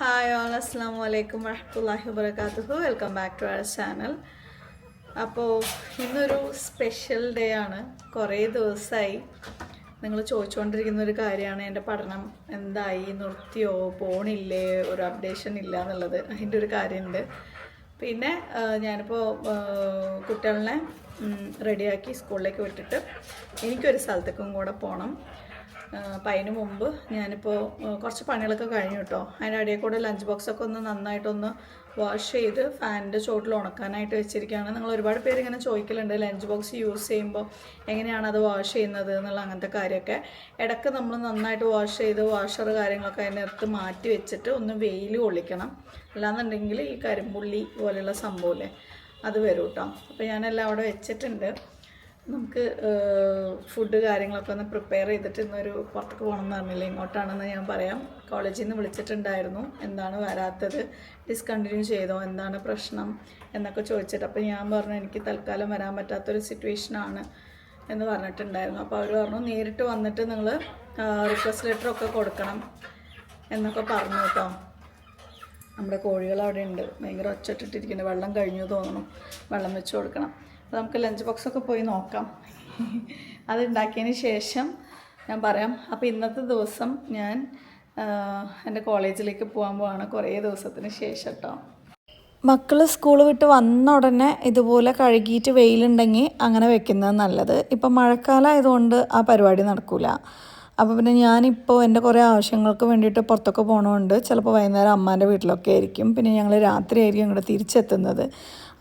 Hi all, അസ്സാമു അലൈക്കും വറഹ്മത്തുള്ളാഹി വബറകാതുഹു. Welcome back to our channel. അപ്പോൾ ഇന്നൊരു സ്പെഷ്യൽ ഡേ ആണ്. കുറേ ദിവസമായി നിങ്ങൾ ചോദിച്ചുകൊണ്ടിരിക്കുന്ന ഒരു കാര്യമാണ്, എൻ്റെ പഠനം എന്തായി, നിർത്തിയോ, പോണില്ലേ, ഒരു അപ്ഡേഷൻ ഇല്ല എന്നുള്ളത്. അതിൻ്റെ ഒരു കാര്യമുണ്ട്. പിന്നെ ഞാനിപ്പോൾ കുട്ടികളെ റെഡിയാക്കി സ്കൂളിലേക്ക് വിട്ടിട്ട് എനിക്കൊരു സ്ഥലത്തേക്കും കൂടെ പോകണം. അപ്പം അതിന് മുമ്പ് ഞാനിപ്പോൾ കുറച്ച് പണികളൊക്കെ കഴിഞ്ഞു കേട്ടോ. അതിൻ്റെ ഇടയിൽ കൂടെ ലഞ്ച് ബോക്സൊക്കെ ഒന്ന് നന്നായിട്ടൊന്ന് വാഷ് ചെയ്ത് ഫാനിൻ്റെ ചോട്ടിൽ ഉണക്കാനായിട്ട് വെച്ചിരിക്കുകയാണ്. നിങ്ങൾ ഒരുപാട് പേര് ഇങ്ങനെ ചോദിക്കലുണ്ട് ലഞ്ച് ബോക്സ് യൂസ് ചെയ്യുമ്പോൾ എങ്ങനെയാണ് അത് വാഷ് ചെയ്യുന്നത് എന്നുള്ള അങ്ങനത്തെ കാര്യമൊക്കെ. ഇടയ്ക്ക് നമ്മൾ നന്നായിട്ട് വാഷ് ചെയ്ത് വാഷർ കാര്യങ്ങളൊക്കെ അതിനകത്ത് മാറ്റി വെച്ചിട്ട് ഒന്ന് വെയിൽ കൊള്ളിക്കണം. അല്ലാന്നുണ്ടെങ്കിൽ ഈ കരിമ്പുള്ളി പോലെയുള്ള സംഭവമില്ലേ അത് വരും കേട്ടോ. അപ്പോൾ ഞാനെല്ലാം അവിടെ വെച്ചിട്ടുണ്ട്. നമുക്ക് ഫുഡ് കാര്യങ്ങളൊക്കെ ഒന്ന് പ്രിപ്പയർ ചെയ്തിട്ട് ഇന്നൊരു പുറത്തേക്ക് പോകണം എന്ന് പറഞ്ഞില്ല, ഇങ്ങോട്ടാണെന്ന് ഞാൻ പറയാം. കോളേജിൽ നിന്ന് വിളിച്ചിട്ടുണ്ടായിരുന്നു, എന്താണ് വരാത്തത്, ഡിസ്കണ്ടിന്യൂ ചെയ്തോ, എന്താണ് പ്രശ്നം എന്നൊക്കെ ചോദിച്ചിട്ട്. അപ്പോൾ ഞാൻ പറഞ്ഞു എനിക്ക് തൽക്കാലം വരാൻ പറ്റാത്തൊരു സിറ്റുവേഷനാണ് എന്ന് പറഞ്ഞിട്ടുണ്ടായിരുന്നു. അപ്പോൾ അവർ പറഞ്ഞു നേരിട്ട് വന്നിട്ട് നിങ്ങൾ റിക്വസ്റ്റ് ലെറ്ററൊക്കെ കൊടുക്കണം എന്നൊക്കെ പറഞ്ഞു കേട്ടോ. നമ്മുടെ കോഴികൾ അവിടെ ഉണ്ട്, ഭയങ്കര ഒച്ചട്ടിട്ടിരിക്കുന്നത്, വെള്ളം കഴിഞ്ഞു തോന്നണം, വെള്ളം വെച്ച് കൊടുക്കണം. അപ്പോൾ നമുക്ക് ലഞ്ച് ബോക്സൊക്കെ പോയി നോക്കാം. അത് ഉണ്ടാക്കിയതിന് ശേഷം ഞാൻ പറയാം. അപ്പോൾ ഇന്നത്തെ ദിവസം ഞാൻ എൻ്റെ കോളേജിലേക്ക് പോകാൻ പോവാണ്, കുറേ ദിവസത്തിന് ശേഷം കേട്ടോ. മക്കൾ സ്കൂൾ വിട്ട് വന്ന ഉടനെ ഇതുപോലെ കഴുകിയിട്ട് വെയിലുണ്ടെങ്കിൽ അങ്ങനെ വെക്കുന്നത് നല്ലത്. ഇപ്പം മഴക്കാലം ആയതുകൊണ്ട് ആ പരിപാടി നടക്കില്ല. അപ്പോൾ പിന്നെ ഞാനിപ്പോൾ എൻ്റെ കുറേ ആവശ്യങ്ങൾക്ക് വേണ്ടിയിട്ട് പുറത്തൊക്കെ പോകണമുണ്ട്. ചിലപ്പോൾ വൈകുന്നേരം അമ്മാൻ്റെ വീട്ടിലൊക്കെ ആയിരിക്കും. പിന്നെ ഞങ്ങൾ രാത്രി ആയിരിക്കും ഇങ്ങോട്ട് തിരിച്ചെത്തുന്നത്.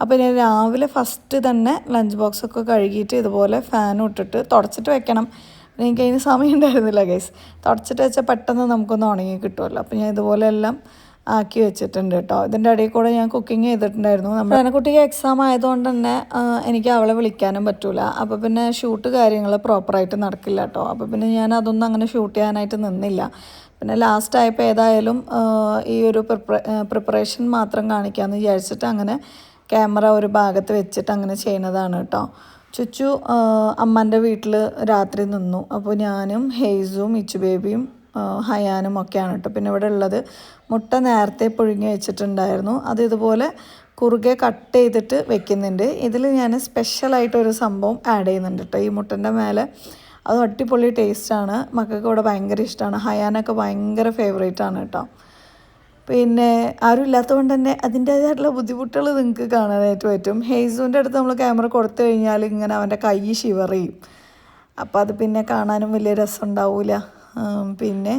അപ്പോൾ ഞാൻ രാവിലെ ഫസ്റ്റ് തന്നെ ലഞ്ച് ബോക്സൊക്കെ കഴുകിയിട്ട് ഇതുപോലെ ഫാൻ ഇട്ടിട്ട് തുടച്ചിട്ട് വെക്കണം. പിന്നെ എനിക്ക് അതിന് സമയം ഉണ്ടായിരുന്നില്ല ഗൈസ്. തുടച്ചിട്ട് വെച്ചാൽ പെട്ടെന്ന് നമുക്കൊന്ന് ഉണങ്ങി കിട്ടുമല്ലോ. അപ്പോൾ ഞാൻ ഇതുപോലെ എല്ലാം ആക്കി വെച്ചിട്ടുണ്ട് കേട്ടോ. ഇതിൻ്റെ ഇടയിൽ കൂടെ ഞാൻ കുക്കിംഗ് ചെയ്തിട്ടുണ്ടായിരുന്നു. നമ്മുടെ കുട്ടിക്ക് എക്സാം ആയതുകൊണ്ട് തന്നെ എനിക്ക് അവളെ വിളിക്കാനും പറ്റില്ല. അപ്പോൾ പിന്നെ ഷൂട്ട് കാര്യങ്ങൾ പ്രോപ്പറായിട്ട് നടക്കില്ല കേട്ടോ. അപ്പോൾ പിന്നെ ഞാൻ അതൊന്നും അങ്ങനെ ഷൂട്ട് ചെയ്യാനായിട്ട് നിന്നില്ല. പിന്നെ ലാസ്റ്റ് ആയപ്പോൾ ഏതായാലും ഈ ഒരു പ്രിപ്പറേഷൻ മാത്രം കാണിക്കാമെന്ന് വിചാരിച്ചിട്ട് അങ്ങനെ ക്യാമറ ഒരു ഭാഗത്ത് വെച്ചിട്ട് അങ്ങനെ ചെയ്യുന്നതാണ് കേട്ടോ. ചുച്ചു അമ്മൻ്റെ വീട്ടിൽ രാത്രി നിന്നു. അപ്പോൾ ഞാനും ഹെയ്സും ഇച്ചു ബേബിയും ഹയാനും ഒക്കെയാണ് കേട്ടോ. പിന്നെ ഇവിടെ ഉള്ളത് മുട്ട നേരത്തെ പുഴുങ്ങി വെച്ചിട്ടുണ്ടായിരുന്നു. അത് ഇതുപോലെ കുറുകെ കട്ട് ചെയ്തിട്ട് വെക്കുന്നുണ്ട്. ഇതിൽ ഞാൻ സ്പെഷ്യലായിട്ടൊരു സംഭവം ആഡ് ചെയ്യുന്നുണ്ട് കേട്ടോ ഈ മുട്ടൻ്റെ മേലെ. അത് അടിപൊളി ടേസ്റ്റാണ്. മക്കൾക്ക് ഇവിടെ ഭയങ്കര ഇഷ്ടമാണ്. ഹയാനൊക്കെ ഭയങ്കര ഫേവറേറ്റാണ് കേട്ടോ. പിന്നെ ആരും ഇല്ലാത്തതുകൊണ്ട് തന്നെ അതിൻ്റേതായിട്ടുള്ള ബുദ്ധിമുട്ടുകൾ നിങ്ങൾക്ക് കാണാനായിട്ട് പറ്റും. ഹെയ്സുവിൻ്റെ അടുത്ത് നമ്മൾ ക്യാമറ കൊടുത്തു കഴിഞ്ഞാൽ ഇങ്ങനെ അവൻ്റെ കൈ ഷിവർ ചെയ്യും. അപ്പോൾ അത് പിന്നെ കാണാനും വലിയ രസം ഉണ്ടാവില്ല. പിന്നെ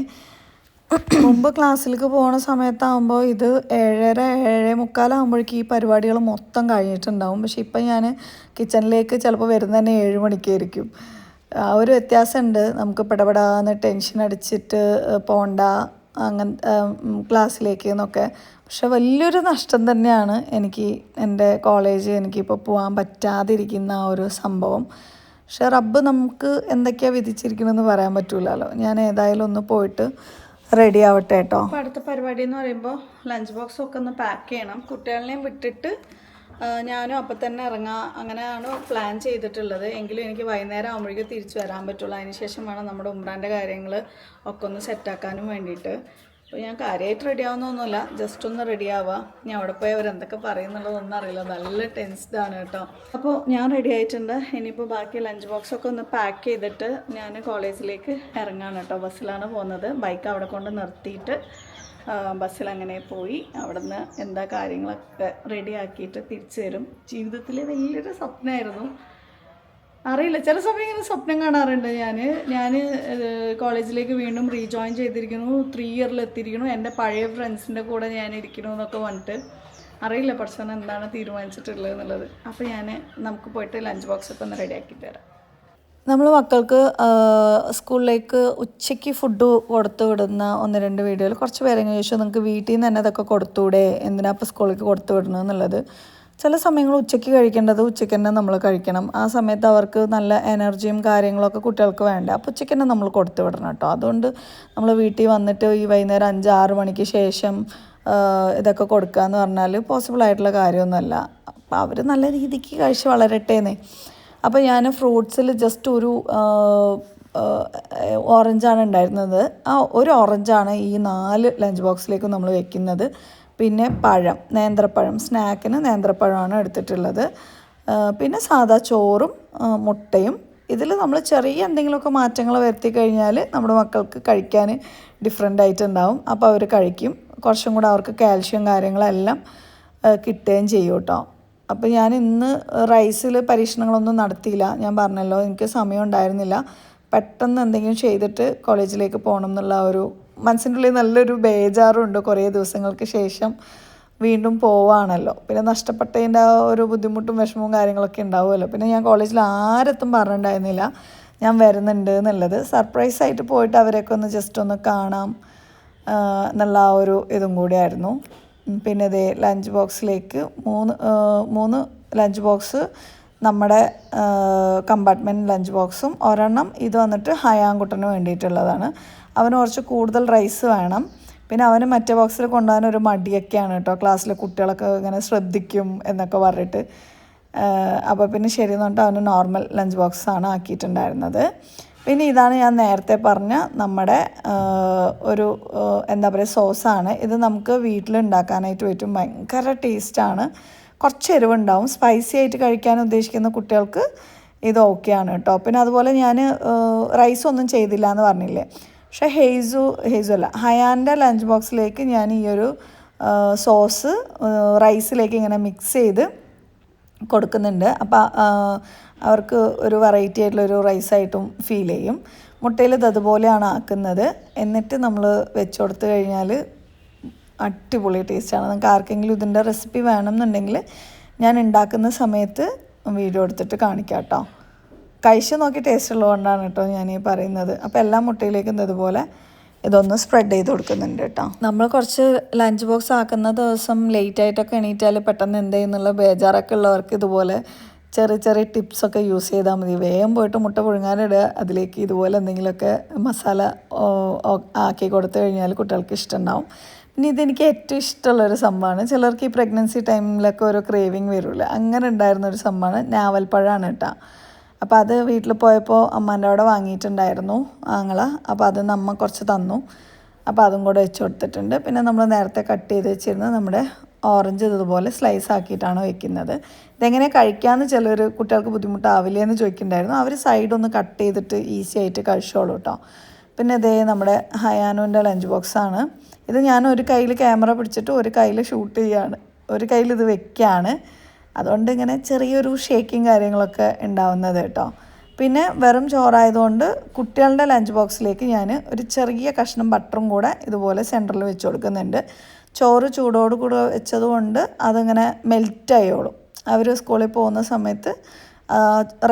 മുമ്പ് ക്ലാസ്സിലേക്ക് പോകുന്ന സമയത്താകുമ്പോൾ ഇത് 7:30 7:45 ഈ പരിപാടികൾ മൊത്തം കഴിഞ്ഞിട്ടുണ്ടാവും. പക്ഷേ ഇപ്പം ഞാൻ കിച്ചണിലേക്ക് ചിലപ്പോൾ വരുന്നത് തന്നെ 7 മണിക്കായിരിക്കും. ആ ഒരു വ്യത്യാസമുണ്ട്. നമുക്ക് പെടപെടാന്ന് ടെൻഷൻ അടിച്ചിട്ട് പോണ്ട അങ്ങനത്തെ ക്ലാസ്സിലേക്ക് എന്നൊക്കെ. പക്ഷെ വലിയൊരു നഷ്ടം തന്നെയാണ് എനിക്ക് എൻ്റെ കോളേജ് എനിക്കിപ്പോൾ പോകാൻ പറ്റാതിരിക്കുന്ന ആ ഒരു സംഭവം. പക്ഷെ റബ്ബ് നമുക്ക് എന്തൊക്കെയാണ് വിധിച്ചിരിക്കണമെന്ന് പറയാൻ പറ്റില്ലല്ലോ. ഞാൻ ഏതായാലും ഒന്ന് പോയിട്ട് റെഡി ആവട്ടെ കേട്ടോ. അപ്പോൾ അടുത്ത പരിപാടി എന്ന് പറയുമ്പോൾ ലഞ്ച് ബോക്സൊക്കെ ഒന്ന് പാക്ക് ചെയ്യണം. കുട്ടികളെയും വിട്ടിട്ട് ഞാനും അപ്പം തന്നെ ഇറങ്ങാം, അങ്ങനെയാണ് പ്ലാൻ ചെയ്തിട്ടുള്ളത്. എങ്കിലും എനിക്ക് വൈകുന്നേരം ആകുമ്പോഴേക്കും തിരിച്ചു വരാൻ പറ്റുള്ളൂ. അതിന് ശേഷം വേണം നമ്മുടെ ഉമ്രാൻ്റെ കാര്യങ്ങൾ ഒക്കെ ഒന്ന് സെറ്റാക്കാനും വേണ്ടിയിട്ട്. അപ്പോൾ ഞാൻ കാര്യമായിട്ട് റെഡി ആവുന്നൊന്നുമില്ല, ജസ്റ്റ് ഒന്ന് റെഡി ആവുക. ഞാൻ അവിടെ പോയി അവരെന്തൊക്കെ പറയുന്നുള്ളതൊന്നും അറിയില്ല, നല്ല ടെൻസ്ഡാണ് കേട്ടോ. അപ്പോൾ ഞാൻ റെഡി ആയിട്ടുണ്ട്. ഇനിയിപ്പോൾ ബാക്കി ലഞ്ച് ബോക്സൊക്കെ ഒന്ന് പാക്ക് ചെയ്തിട്ട് ഞാൻ കോളേജിലേക്ക് ഇറങ്ങാണ് കേട്ടോ. ബസ്സിലാണ് പോകുന്നത്. ബൈക്ക് അവിടെ കൊണ്ട് നിർത്തിയിട്ട് ബസ്സിൽ അങ്ങനെ പോയി അവിടെ നിന്ന് എന്താ കാര്യങ്ങളൊക്കെ റെഡിയാക്കിയിട്ട് തിരിച്ചു വരും. ജീവിതത്തിലെ വലിയൊരു സ്വപ്നമായിരുന്നു. അറിയില്ല, ചില സമയം ഇങ്ങനെ സ്വപ്നം കാണാറുണ്ട്. ഞാൻ കോളേജിലേക്ക് വീണ്ടും റീജോയിൻ ചെയ്തിരിക്കുന്നു, 3 ഇയറിൽ എത്തിയിരിക്കുന്നു, എൻ്റെ പഴയ ഫ്രണ്ട്സിൻ്റെ കൂടെ ഞാൻ ഇരിക്കണു എന്നൊക്കെ പറഞ്ഞിട്ട് അറിയില്ല പഠിച്ചവൻ എന്താണ് തീരുമാനിച്ചിട്ടുള്ളത് എന്നുള്ളത്. അപ്പോൾ നമുക്ക് പോയിട്ട് ലഞ്ച് ബോക്സൊക്കെ ഒന്ന് റെഡിയാക്കിയിട്ട് വരാം. നമ്മൾ മക്കൾക്ക് സ്കൂളിലേക്ക് ഉച്ചയ്ക്ക് ഫുഡ് കൊടുത്തു വിടുന്ന 1-2 വീഡിയോയിൽ കുറച്ച് പേരെങ്കിലും ചോദിച്ചു നിങ്ങൾക്ക് വീട്ടിൽ നിന്ന് തന്നെ അതൊക്കെ കൊടുത്തുകൂടെ, എന്തിനാ ഇപ്പോൾ സ്കൂളിലേക്ക് കൊടുത്തു വിടണമെന്നുള്ളത്. ചില സമയങ്ങൾ ഉച്ചയ്ക്ക് കഴിക്കേണ്ടത് ഉച്ചയ്ക്ക് തന്നെ നമ്മൾ കഴിക്കണം. ആ സമയത്ത് അവർക്ക് നല്ല എനർജിയും കാര്യങ്ങളൊക്കെ കുട്ടികൾക്ക് വേണ്ട. അപ്പോൾ ഉച്ചയ്ക്ക് തന്നെ നമ്മൾ കൊടുത്തു വിടണം കേട്ടോ. അതുകൊണ്ട് നമ്മൾ വീട്ടിൽ വന്നിട്ട് ഈ വൈകുന്നേരം 5-6 മണിക്ക് ശേഷം ഇതൊക്കെ കൊടുക്കുക എന്ന് പറഞ്ഞാൽ പോസിബിൾ ആയിട്ടുള്ള കാര്യമൊന്നുമല്ല. അപ്പോൾ അവർ നല്ല രീതിക്ക് കഴിച്ച് വളരട്ടേന്നേ. അപ്പോൾ ഞാൻ ഫ്രൂട്ട്സിൽ ജസ്റ്റ് ഒരു ഓറഞ്ചാണ് ഉണ്ടായിരുന്നത്. ആ ഒരു ഓറഞ്ചാണ് ഈ 4 ലഞ്ച് ബോക്സിലേക്കും നമ്മൾ വെക്കുന്നത്. പിന്നെ പഴം, നേന്ത്രപ്പഴം, സ്നാക്കിന് നേന്ത്രപ്പഴമാണ് എടുത്തിട്ടുള്ളത്. പിന്നെ സാദാ ചോറും മുട്ടയും. ഇതിൽ നമ്മൾ ചെറിയ എന്തെങ്കിലുമൊക്കെ മാറ്റങ്ങൾ വരുത്തി കഴിഞ്ഞാൽ നമ്മുടെ മക്കൾക്ക് കഴിക്കാൻ ഡിഫറെൻ്റ് ആയിട്ടുണ്ടാവും. അപ്പോൾ അവർ കഴിക്കും. കുറച്ചും കൂടെ അവർക്ക് കാൽഷ്യം കാര്യങ്ങളെല്ലാം കിട്ടുകയും ചെയ്യും കേട്ടോ. അപ്പോൾ ഞാൻ ഇന്ന് റൈസിൽ പരീക്ഷണങ്ങളൊന്നും നടത്തിയില്ല. ഞാൻ പറഞ്ഞല്ലോ, എനിക്ക് സമയം ഉണ്ടായിരുന്നില്ല. പെട്ടെന്ന് എന്തെങ്കിലും ചെയ്തിട്ട് കോളേജിലേക്ക് പോകണം എന്നുള്ള ഒരു മനസ്സിൻ്റെ ഉള്ളിൽ നല്ലൊരു ബേജാറുണ്ട്. കുറേ ദിവസങ്ങൾക്ക് ശേഷം വീണ്ടും പോവാണല്ലോ. പിന്നെ നഷ്ടപ്പെട്ടതിൻ്റെ ആ ഒരു ബുദ്ധിമുട്ടും വിഷമവും കാര്യങ്ങളൊക്കെ ഉണ്ടാവുമല്ലോ. പിന്നെ ഞാൻ കോളേജിൽ ആരത്തും പറഞ്ഞിട്ടുണ്ടായിരുന്നില്ല ഞാൻ വരുന്നുണ്ട് എന്നുള്ളത്. സർപ്രൈസായിട്ട് പോയിട്ട് അവരെയൊക്കെ ഒന്ന് ജസ്റ്റ് ഒന്ന് കാണാം എന്നുള്ള ആ ഒരു ഇതും കൂടിയായിരുന്നു. പിന്നെ ഇതേ ലഞ്ച് ബോക്സിലേക്ക് മൂന്ന് ലഞ്ച് ബോക്സ് നമ്മുടെ കമ്പാർട്ട്മെൻറ്റ് ലഞ്ച് ബോക്സും ഒരെണ്ണം ഇത് വന്നിട്ട് ഹയാൻകുട്ടന് വേണ്ടിയിട്ടുള്ളതാണ്. അവന് കുറച്ച് കൂടുതൽ റൈസ് വേണം. പിന്നെ അവന് മറ്റേ ബോക്സിൽ കൊണ്ടുപോകാനൊരു മടിയൊക്കെയാണ് കേട്ടോ. ക്ലാസ്സിലെ കുട്ടികളൊക്കെ ഇങ്ങനെ ശ്രദ്ധിക്കും എന്നൊക്കെ പറഞ്ഞിട്ട്. അപ്പോൾ പിന്നെ ശരി എന്ന് പറഞ്ഞിട്ട് അവന് നോർമൽ ലഞ്ച് ബോക്സാണ് ആക്കിയിട്ടുണ്ടായിരുന്നത്. പിന്നെ ഇതാണ് ഞാൻ നേരത്തെ പറഞ്ഞ നമ്മുടെ ഒരു എന്താ പറയുക സോസാണ്. ഇത് നമുക്ക് വീട്ടിലുണ്ടാക്കാനായിട്ട് പറ്റും. ഭയങ്കര ടേസ്റ്റാണ്. കുറച്ച് എരിവുണ്ടാവും. സ്പൈസി ആയിട്ട് കഴിക്കാൻ ഉദ്ദേശിക്കുന്ന കുട്ടികൾക്ക് ഇത് ഓക്കെയാണ് കേട്ടോ. പിന്നെ അതുപോലെ ഞാൻ റൈസൊന്നും ചെയ്തില്ല എന്ന് പറഞ്ഞില്ലേ. പക്ഷേ ഹെയ്സു അല്ല, ഹയാൻ്റെ ലഞ്ച് ബോക്സിലേക്ക് ഞാൻ ഈ ഒരു സോസ് റൈസിലേക്ക് ഇങ്ങനെ മിക്സ് ചെയ്ത് കൊടുക്കുന്നുണ്ട്. അപ്പോൾ അവർക്ക് ഒരു വെറൈറ്റി ആയിട്ടുള്ളൊരു റൈസായിട്ടും ഫീൽ ചെയ്യും. മുട്ടയിൽ അതുപോലെയാണ് ആക്കുന്നത്. എന്നിട്ട് നമ്മൾ വെച്ച് കൊടുത്തു കഴിഞ്ഞാൽ അടിപൊളി ടേസ്റ്റാണ്. നിങ്ങൾക്ക് ആർക്കെങ്കിലും ഇതിൻ്റെ റെസിപ്പി വേണമെന്നുണ്ടെങ്കിൽ ഞാൻ ഉണ്ടാക്കുന്ന സമയത്ത് വീഡിയോ എടുത്തിട്ട് കാണിക്കാം കേട്ടോ. കഴിച്ച് നോക്കി ടേസ്റ്റ് ഉള്ളതുകൊണ്ടാണ് കേട്ടോ ഞാൻ ഈ പറയുന്നത്. അപ്പോൾ എല്ലാ മുട്ടയിലേക്കും ഇതുപോലെ ഇതൊന്ന് സ്പ്രെഡ് ചെയ്ത് കൊടുക്കുന്നുണ്ട് കേട്ടോ. നമ്മൾ കുറച്ച് ലഞ്ച് ബോക്സ് ആക്കുന്ന ദിവസം ലേറ്റായിട്ടൊക്കെ എണീറ്റാൽ പെട്ടെന്ന് എന്ത് ചെയ്യുന്നുള്ള ബേജാറൊക്കെ ഉള്ളവർക്ക് ഇതുപോലെ ചെറിയ ടിപ്സൊക്കെ യൂസ് ചെയ്താൽ മതി. വേഗം പോയിട്ട് മുട്ട പുഴുങ്ങാനിടുക, അതിലേക്ക് ഇതുപോലെ എന്തെങ്കിലുമൊക്കെ മസാല ആക്കി കൊടുത്തു കഴിഞ്ഞാൽ കുട്ടികൾക്ക് ഇഷ്ടമുണ്ടാവും. പിന്നെ ഇതെനിക്ക് ഏറ്റവും ഇഷ്ടമുള്ളൊരു സംഭവമാണ്. ചിലർക്ക് ഈ പ്രഗ്നൻസി ടൈമിലൊക്കെ ഓരോ ക്രേവിങ് വരില്ല, അങ്ങനെ ഉണ്ടായിരുന്നൊരു സംഭവമാണ് ഞാവൽപ്പഴമാണ് കേട്ടോ. അപ്പോൾ അത് വീട്ടിൽ പോയപ്പോൾ അമ്മാൻ്റെ അവിടെ വാങ്ങിയിട്ടുണ്ടായിരുന്നു ആങ്ങള. അപ്പോൾ അത് നമ്മ കുറച്ച് തന്നു. അപ്പോൾ അതും കൂടെ വെച്ച് കൊടുത്തിട്ടുണ്ട്. പിന്നെ നമ്മൾ നേരത്തെ കട്ട് ചെയ്ത് വെച്ചിരുന്നത് നമ്മുടെ ഓറഞ്ച് ഇതുപോലെ സ്ലൈസ് ആക്കിയിട്ടാണ് വെക്കുന്നത്. ഇതെങ്ങനെ കഴിക്കാമെന്ന് ചിലർ കുട്ടികൾക്ക് ബുദ്ധിമുട്ടാവില്ലേ എന്ന് ചോദിക്കുന്നുണ്ടായിരുന്നു. അവർ സൈഡൊന്ന് കട്ട് ചെയ്തിട്ട് ഈസി ആയിട്ട് കഴിച്ചോളൂ കേട്ടോ. പിന്നെ ഇതേ നമ്മുടെ ഹയാനുവിൻ്റെ ലഞ്ച് ബോക്സാണ്. ഇത് ഞാൻ ഒരു കയ്യിൽ ക്യാമറ പിടിച്ചിട്ട് ഒരു കയ്യിൽ ഷൂട്ട് ചെയ്യുകയാണ്, ഒരു കയ്യിൽ ഇത് വെക്കുകയാണ്. അതുകൊണ്ട് ഇങ്ങനെ ചെറിയൊരു ഷേക്കിങ് കാര്യങ്ങളൊക്കെ ഉണ്ടാവുന്നത് കേട്ടോ. പിന്നെ വെറും ചോറായതുകൊണ്ട് കുട്ടികളുടെ ലഞ്ച് ബോക്സിലേക്ക് ഞാൻ ഒരു ചെറിയ കഷ്ണം ബട്ടറും കൂടെ ഇതുപോലെ സെൻറ്ററിൽ വെച്ച് കൊടുക്കുന്നുണ്ട്. ചോറ് ചൂടോടുകൂടെ വെച്ചതുകൊണ്ട് അതിങ്ങനെ മെൽറ്റായോളും. അവർ സ്കൂളിൽ പോകുന്ന സമയത്ത്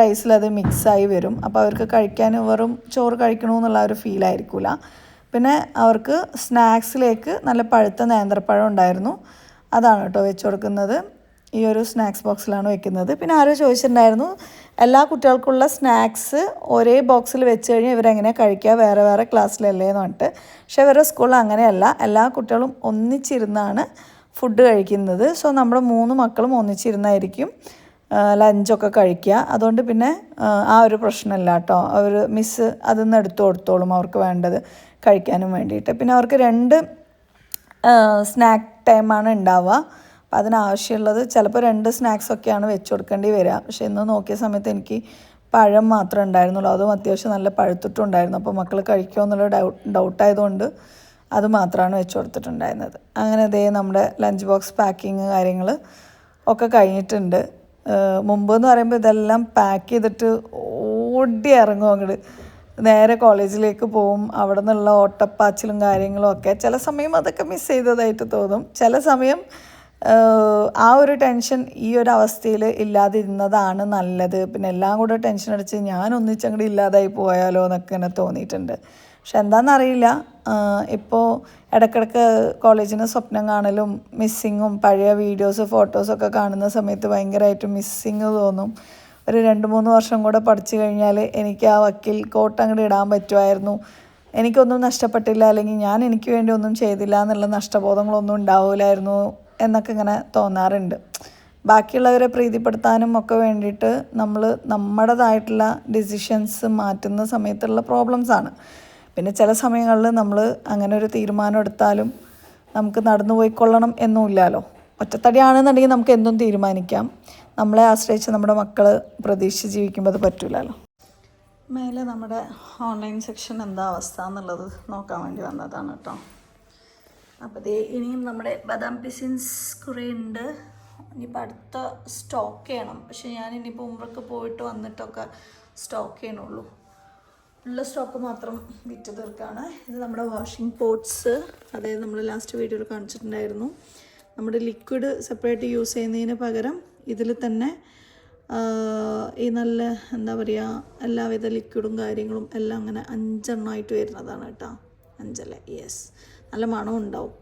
റൈസിലത് മിക്സായി വരും. അപ്പോൾ അവർക്ക് കഴിക്കാൻ വെറും ചോറ് കഴിക്കണമെന്നുള്ള ഒരു ഫീലായിരിക്കില്ല. പിന്നെ അവർക്ക് സ്നാക്സിലേക്ക് നല്ല പഴുത്ത നേന്ത്രപ്പഴം ഉണ്ടായിരുന്നു, അതാണ് കേട്ടോ വെച്ച് കൊടുക്കുന്നത്. ഈ ഒരു സ്നാക്സ് ബോക്സിലാണ് വെക്കുന്നത്. പിന്നെ ആരോ ചോദിച്ചിട്ടുണ്ടായിരുന്നു എല്ലാ കുട്ടികൾക്കുള്ള സ്നാക്സ് ഒരേ ബോക്സിൽ വെച്ച് കഴിഞ്ഞാൽ ഇവരെങ്ങനെയാണ് കഴിക്കുക, വേറെ വേറെ ക്ലാസ്സിലല്ലേ എന്ന് പറഞ്ഞിട്ട്. പക്ഷേ ഇവരുടെ സ്കൂളിൽ അങ്ങനെയല്ല, എല്ലാ കുട്ടികളും ഒന്നിച്ചിരുന്നാണ് ഫുഡ് കഴിക്കുന്നത്. സോ നമ്മുടെ 3 മക്കളും ഒന്നിച്ചിരുന്നായിരിക്കും ലഞ്ചൊക്കെ കഴിക്കുക. അതുകൊണ്ട് പിന്നെ ആ ഒരു പ്രശ്നമില്ല കേട്ടോ. അവർ മിസ്സ് അതിൽ നിന്ന് എടുത്തു കൊടുത്തോളും അവർക്ക് വേണ്ടത് കഴിക്കാനും വേണ്ടിയിട്ട്. പിന്നെ അവർക്ക് 2 സ്നാക്ക് ടൈമാണ് ഉണ്ടാവുക. അപ്പോൾ അതിനാവശ്യമുള്ളത് ചിലപ്പോൾ 2 സ്നാക്സൊക്കെയാണ് വെച്ച് കൊടുക്കേണ്ടി വരിക. പക്ഷേ ഇന്ന് നോക്കിയ സമയത്ത് എനിക്ക് പഴം മാത്രമേ ഉണ്ടായിരുന്നുള്ളൂ. അതും അത്യാവശ്യം നല്ല പഴുത്തിട്ടുണ്ടായിരുന്നു. അപ്പോൾ മക്കൾ കഴിക്കുമോ എന്നുള്ള ഡൗട്ടായതുകൊണ്ട് അത് മാത്രമാണ് വെച്ച് കൊടുത്തിട്ടുണ്ടായിരുന്നത്. അങ്ങനെ ഇതേ നമ്മുടെ ലഞ്ച് ബോക്സ് പാക്കിങ് കാര്യങ്ങൾ ഒക്കെ കഴിഞ്ഞിട്ടുണ്ട്. മുമ്പ് എന്ന് പറയുമ്പോൾ ഇതെല്ലാം പാക്ക് ചെയ്തിട്ട് ഓടി ഇറങ്ങും അങ്ങോട്ട്, നേരെ കോളേജിലേക്ക് പോവും. അവിടെ നിന്നുള്ള ഓട്ടപ്പാച്ചിലും കാര്യങ്ങളും ഒക്കെ ചില സമയം അതൊക്കെ മിസ് ചെയ്തതായിട്ട് തോന്നും. ചില സമയം ആ ഒരു ടെൻഷൻ ഈ ഒരു അവസ്ഥയിൽ ഇല്ലാതിരുന്നതാണ് നല്ലത്. പിന്നെ എല്ലാം കൂടെ ടെൻഷൻ അടിച്ച് ഞാൻ ഒന്നിച്ചങ്ങോട്ട് ഇല്ലാതായി പോയാലോ എന്നൊക്കെ ഇങ്ങനെ തോന്നിയിട്ടുണ്ട്. പക്ഷെ എന്താണെന്നറിയില്ല, ഇപ്പോൾ ഇടയ്ക്കിടയ്ക്ക് കോളേജിന് സ്വപ്നം കാണലും മിസ്സിങ്ങും പഴയ വീഡിയോസ് ഫോട്ടോസൊക്കെ കാണുന്ന സമയത്ത് ഭയങ്കരമായിട്ട് മിസ്സിങ് തോന്നും. ഒരു 2-3 വർഷം കൂടെ പഠിച്ചു കഴിഞ്ഞാൽ എനിക്ക് ആ വക്കീൽ കോട്ട് അങ്ങോട്ട് ഇടാൻ പറ്റുമായിരുന്നു, എനിക്കൊന്നും നഷ്ടപ്പെട്ടില്ല, അല്ലെങ്കിൽ ഞാൻ എനിക്ക് വേണ്ടി ഒന്നും ചെയ്തില്ല എന്നുള്ള നഷ്ടബോധങ്ങളൊന്നും ഉണ്ടാവില്ലായിരുന്നു എന്നൊക്കെ ഇങ്ങനെ തോന്നാറുണ്ട്. ബാക്കിയുള്ളവരെ പ്രീതിപ്പെടുത്താനും ഒക്കെ വേണ്ടിയിട്ട് നമ്മൾ നമ്മുടേതായിട്ടുള്ള ഡിസിഷൻസ് മാറ്റുന്ന സമയത്തുള്ള പ്രോബ്ലംസാണ്. പിന്നെ ചില സമയങ്ങളിൽ നമ്മൾ അങ്ങനെ ഒരു തീരുമാനം എടുത്താലും നമുക്ക് നടന്നു പോയിക്കൊള്ളണം എന്നുമില്ലല്ലോ. ഒറ്റത്തടിയാണെന്നുണ്ടെങ്കിൽ നമുക്ക് എന്തും തീരുമാനിക്കാം. നമ്മളെ ആശ്രയിച്ച് നമ്മുടെ മക്കൾ പ്രതീക്ഷിച്ച് ജീവിക്കുമ്പോൾ അത് പറ്റില്ലല്ലോ. മേലെ നമ്മുടെ ഓൺലൈൻ സെക്ഷൻ എന്താ അവസ്ഥ എന്നുള്ളത് നോക്കാൻ വേണ്ടി വന്നതാണ് കേട്ടോ. അപ്പോൾ ദേ ഇനിയും നമ്മുടെ ബദാം പിസിൻസ് കുറേ ഉണ്ട്. ഇനിയിപ്പോൾ അടുത്ത സ്റ്റോക്ക് ചെയ്യണം. പക്ഷേ ഞാൻ ഇനിയിപ്പോൾ ഉംറയ്ക്ക് പോയിട്ട് വന്നിട്ടൊക്കെ സ്റ്റോക്ക് ചെയ്യണുള്ളൂ. ഉള്ള സ്റ്റോക്ക് മാത്രം വിറ്റ് തീർക്കാണ്. ഇത് നമ്മുടെ വാഷിംഗ് പോട്ട്സ്, അതായത് നമ്മൾ ലാസ്റ്റ് വീഡിയോയിൽ കാണിച്ചിട്ടുണ്ടായിരുന്നു. നമ്മുടെ ലിക്വിഡ് സെപ്പറേറ്റ് യൂസ് ചെയ്യുന്നതിന് പകരം ഇതിൽ തന്നെ ഈ നല്ല എന്താ പറയുക എല്ലാവിധ ലിക്വിഡും കാര്യങ്ങളും എല്ലാം അങ്ങനെ 5 എണ്ണമായിട്ട് വരുന്നതാണ് കേട്ടോ. 5 അല്ലേ? യെസ്. നല്ല മണം ഉണ്ടാവും.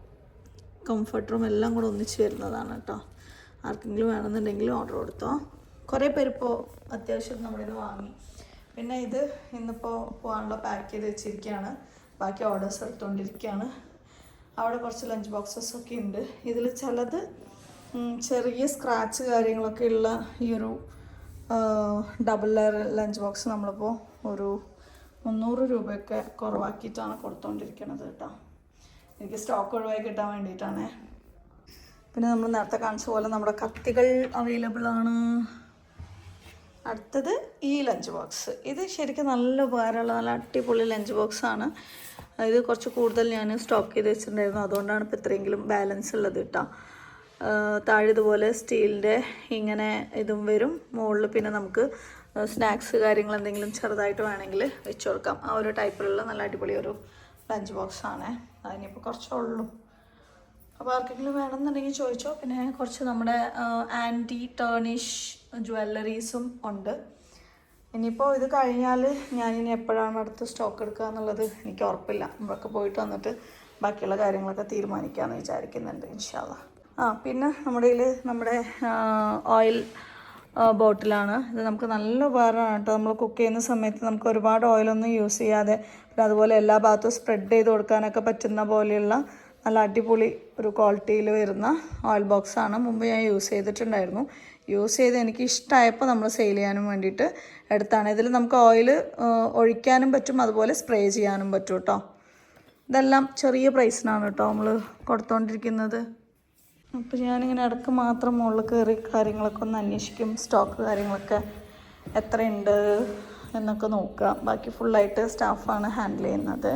കംഫർട്ടറും എല്ലാം കൂടെ ഒന്നിച്ച് വരുന്നതാണ് കേട്ടോ. ആർക്കെങ്കിലും വേണമെന്നുണ്ടെങ്കിൽ ഓർഡർ കൊടുത്തോ. കുറേ പേരിപ്പോൾ അത്യാവശ്യം നമ്മളിത് വാങ്ങി. പിന്നെ ഇത് ഇന്നിപ്പോൾ പോകാനുള്ള പാക്ക് ചെയ്ത് വെച്ചിരിക്കുകയാണ്. ബാക്കി ഓർഡേഴ്സ് എടുത്തുകൊണ്ടിരിക്കുകയാണ്. അവിടെ കുറച്ച് ലഞ്ച് ബോക്സസ് ഒക്കെ ഉണ്ട്. ഇതിൽ ചിലത് ചെറിയ സ്ക്രാച്ച് കാര്യങ്ങളൊക്കെ ഉള്ള ഈ ഒരു ഡബിൾ ലെയർ ലഞ്ച് ബോക്സ് നമ്മളിപ്പോൾ ഒരു 300 രൂപയൊക്കെ കുറവാക്കിയിട്ടാണ് കൊടുത്തുകൊണ്ടിരിക്കുന്നത് കേട്ടോ. എനിക്ക് സ്റ്റോക്ക് ഒഴിവായി കിട്ടാൻ വേണ്ടിയിട്ടാണ്. പിന്നെ നമ്മൾ നേരത്തെ കാണിച്ച പോലെ നമ്മുടെ കത്തികൾ അവൈലബിൾ ആണ്. അടുത്തത് ഈ ലഞ്ച് ബോക്സ്. ഇത് ശരിക്കും നല്ല ഉപകാരമുള്ള നല്ല അടിപൊളി ലഞ്ച് ബോക്സാണ്. ഇത് കുറച്ച് കൂടുതൽ ഞാൻ സ്റ്റോക്ക് ചെയ്ത് വെച്ചിട്ടുണ്ടായിരുന്നു. അതുകൊണ്ടാണ് ഇപ്പോൾ ഇത്രയെങ്കിലും ബാലൻസ് ഉള്ളത് കേട്ടോ. താഴെ ഇതുപോലെ സ്റ്റീലിൻ്റെ ഇങ്ങനെ ഇതും വരും. മുകളിൽ പിന്നെ നമുക്ക് സ്നാക്സ് കാര്യങ്ങൾ എന്തെങ്കിലും ചെറുതായിട്ട് വേണമെങ്കിൽ വെച്ച് കൊടുക്കാം. ആ ഒരു ടൈപ്പിലുള്ള നല്ല അടിപൊളി ഒരു ലഞ്ച് ബോക്സാണ്. അതിനിപ്പോൾ കുറച്ചേ ഉള്ളൂ. അപ്പോൾ ആർക്കെങ്കിലും വേണമെന്നുണ്ടെങ്കിൽ ചോദിച്ചോ. പിന്നെ കുറച്ച് നമ്മുടെ ആൻറ്റി ടേണിഷ് ജ്വല്ലറീസും ഉണ്ട്. ഇനിയിപ്പോൾ ഇത് കഴിഞ്ഞാൽ ഞാനിനി എപ്പോഴാണ് അടുത്ത് സ്റ്റോക്ക് എടുക്കുക എന്നുള്ളത് എനിക്ക് ഉറപ്പില്ല. നമ്മളൊക്കെ പോയിട്ട് വന്നിട്ട് ബാക്കിയുള്ള കാര്യങ്ങളൊക്കെ തീരുമാനിക്കാമെന്ന് വിചാരിക്കുന്നുണ്ട് ഇൻഷാ അല്ലാ. പിന്നെ നമ്മുടെ ഓയിൽ ബോട്ടിലാണ്. ഇത് നമുക്ക് നല്ല ഉപകാരമാണ് കേട്ടോ. നമ്മൾ കുക്ക് ചെയ്യുന്ന സമയത്ത് നമുക്ക് ഒരുപാട് ഓയിലൊന്നും യൂസ് ചെയ്യാതെ പിന്നെ അതുപോലെ എല്ലാ ഭാഗത്തും സ്പ്രെഡ് ചെയ്ത് കൊടുക്കാനൊക്കെ പറ്റുന്ന പോലെയുള്ള നല്ല അടിപൊളി ഒരു ക്വാളിറ്റിയിൽ വരുന്ന ഓയിൽ ബോക്സാണ്. മുമ്പ് ഞാൻ യൂസ് ചെയ്തിട്ടുണ്ടായിരുന്നു. യൂസ് ചെയ്ത് എനിക്ക് ഇഷ്ടമായപ്പോൾ നമ്മൾ സെയിൽ ചെയ്യാനും വേണ്ടിയിട്ട് എടുത്താണ്. ഇതിൽ നമുക്ക് ഓയിൽ ഒഴിക്കാനും പറ്റും, അതുപോലെ സ്പ്രേ ചെയ്യാനും പറ്റും കേട്ടോ. ഇതെല്ലാം ചെറിയ പ്രൈസിനാണ് കേട്ടോ നമ്മൾ കൊടുത്തുകൊണ്ടിരിക്കുന്നത്. അപ്പോൾ ഞാനിങ്ങനെ ഇടയ്ക്ക് മാത്രം മുകളിൽ കയറി കാര്യങ്ങളൊക്കെ ഒന്ന് അന്വേഷിക്കും. സ്റ്റോക്ക് കാര്യങ്ങളൊക്കെ എത്രയുണ്ട് എന്നൊക്കെ നോക്കുക. ബാക്കി ഫുള്ളായിട്ട് സ്റ്റാഫാണ് ഹാൻഡിൽ ചെയ്യുന്നത്.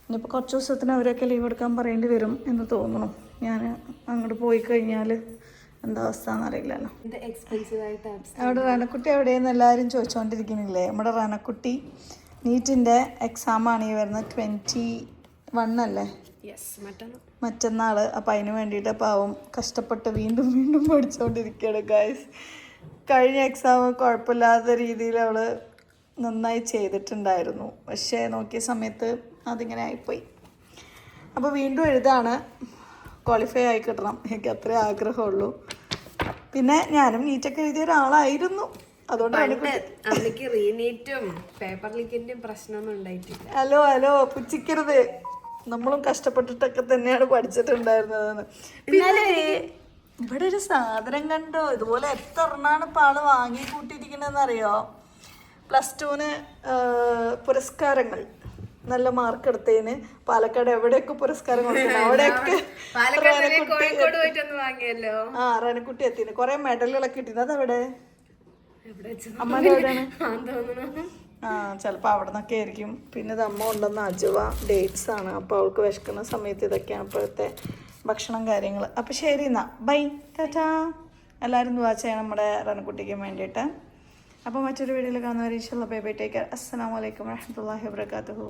ഇനിയിപ്പോൾ കുറച്ച് ദിവസത്തിന് അവരൊക്കെ ലീവ് എടുക്കാൻ പറയേണ്ടി വരും എന്ന് തോന്നുന്നു. ഞാൻ അങ്ങോട്ട് പോയി കഴിഞ്ഞാൽ എന്താ അവസ്ഥ എന്നറിയില്ലല്ലോ. അവിടെ റനക്കുട്ടി എവിടെയെന്ന് എല്ലാവരും ചോദിച്ചുകൊണ്ടിരിക്കുന്നില്ലേ. നമ്മുടെ റനക്കുട്ടി നീറ്റിൻ്റെ എക്സാമാണ് ഈ വരുന്നത്. 21 അല്ലേ? മറ്റന്നാൾ. അപ്പോൾ അതിന് വേണ്ടിയിട്ട് പാവം കഷ്ടപ്പെട്ട് വീണ്ടും വീണ്ടും പഠിച്ചുകൊണ്ടിരിക്കുകയാണ് ഗൈസ്. കഴിഞ്ഞ എക്സാം കുഴപ്പമില്ലാത്ത രീതിയിൽ അവൾ നന്നായി ചെയ്തിട്ടുണ്ടായിരുന്നു. പക്ഷേ നോക്കിയ സമയത്ത് അതിങ്ങനെ ആയിപ്പോയി. അപ്പോൾ വീണ്ടും എഴുതാണ്. ക്വാളിഫൈ ആയി കിട്ടണം, എനിക്ക് അത്രേ ആഗ്രഹമുള്ളൂ. പിന്നെ ഞാനും നീറ്റൊക്കെ എഴുതിയ ഒരാളായിരുന്നു. അതുകൊണ്ടാണ് ഹലോ പുച്ഛിക്കരുത്. നമ്മളും കഷ്ടപ്പെട്ടിട്ടൊക്കെ തന്നെയാണ് പഠിച്ചിട്ടുണ്ടായിരുന്നതെന്ന്. പിന്നെ ഇവിടെ ഒരു സാധനം കണ്ടോ, ഇതുപോലെ എത്ര എണ്ണാണ് ഇപ്പോൾ ആള് വാങ്ങി കൂട്ടിയിരിക്കണെന്ന് അറിയോ? +2 പുരസ്കാരങ്ങൾ, നല്ല മാർക്ക് എടുത്തതിന് പാലക്കാട് എവിടെയൊക്കെ പുരസ്കാരം കൊടുക്കണം അവിടെയൊക്കെ റനക്കുട്ടി എത്തിന് കുറെ മെഡലുകളൊക്കെ കിട്ടിയത്. അതെവിടെ അമ്മയുടെ എവിടെയാണ്? ചിലപ്പോൾ അവിടെ നിന്നൊക്കെ ആയിരിക്കും. പിന്നെ ഇത് അമ്മ കൊണ്ടുവന്ന അജുവ ഡേറ്റ്സ് ആണ്. അപ്പോൾ അവൾക്ക് വിശക്കുന്ന സമയത്ത് ഇതൊക്കെയാണ് ഇപ്പോഴത്തെ ഭക്ഷണം കാര്യങ്ങൾ. അപ്പോൾ ശരി എന്നാൽ ബൈ ടാറ്റാ. എല്ലാവരും ദുആ ചെയ്യണം നമ്മുടെ റനക്കുട്ടിക്ക് വേണ്ടിയിട്ട്. അപ്പോൾ മറ്റൊരു വീഡിയോയിൽ കാണുന്നവരെ ഇൻഷാല്ലാ ബൈ ബൈ ടേക്ക് കെയർ. അസ്സലാമു അലൈക്കും വറഹ്മത്തുള്ളാഹി വബറകാതുഹു.